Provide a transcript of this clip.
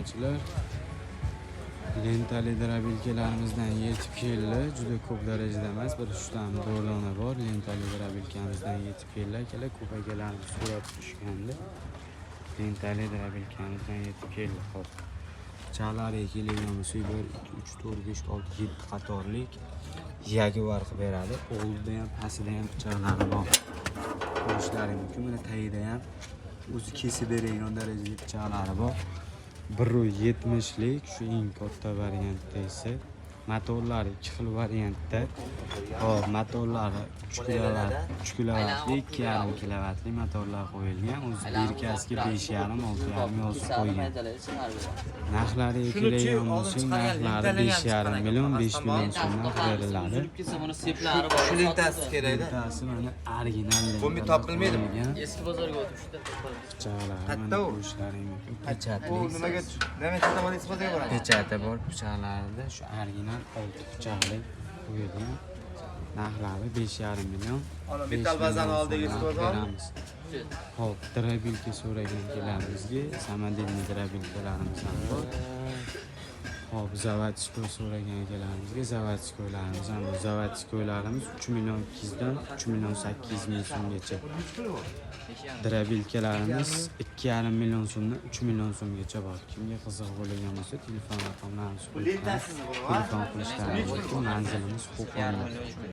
obunachilar. Lentali drabilkalarimizdan yetib keldi. Juda ko'p darajada emas, bir 3 ta dona bor. Lentali drabilkamizdan yetib keldi. Akalar ko'p akalarimiz so'rab tushgandi. Lentali drabilkamizdan yetib keldi. Xo'p. Pichoqlariga keladigan bo'lsak 1 2 3 4 5 6 7 qatorlik yaguar qilib beradi. Oldida ham, pastida ham pichoqlari bor. Ko'rishlari mumkin. Mana tagida ham o'zi kesib beradigan darajada pichoqlari bor. 170 lik, shu eng katta variantda esa motorlari 2 xil variantda. Hop, motorlari 3 kilovatli, 2,5 kilovatli motorlar qo'yilgan. O'zi birkasiga 5,5 6,5 yozib qo'ygan. Narxlariga keladigan bo'lsak, narxlari 5,5 million, 5 million so'mdan beriladi. Shu lentasi kerakda. Lentasi mana original. Bu topilmaydi. Eski bozorga o'tibdi. Pichoqlari mana ko'rishlaring mumkin. Bu nimaga tomon isbotga boradi? Pechati bor pichoqlarida, shu original 6 pichoqli qo'yilgan. Narxlari 5,5 million. Metal bazani oldidagi isbotlar. Hop, drabilka so'ragan kelarimizga, samodelniy drabilkalarimiz ham bor. Hop, zavatchko so'ragan akalarimizga zavatchkolarimiz ham bor. Zavatchkolarimiz 3 million 200 dan 3 million 800 ming so'mgacha. Drabilkalarimiz 2,5 million so'mdan 3 million so'mgacha bor. Kimga qiziq bo'lgan bo'lsa, telefon raqamlarimiz qo'yib telefon qilishlari mumkin. Manzilimiz Qo'qonda.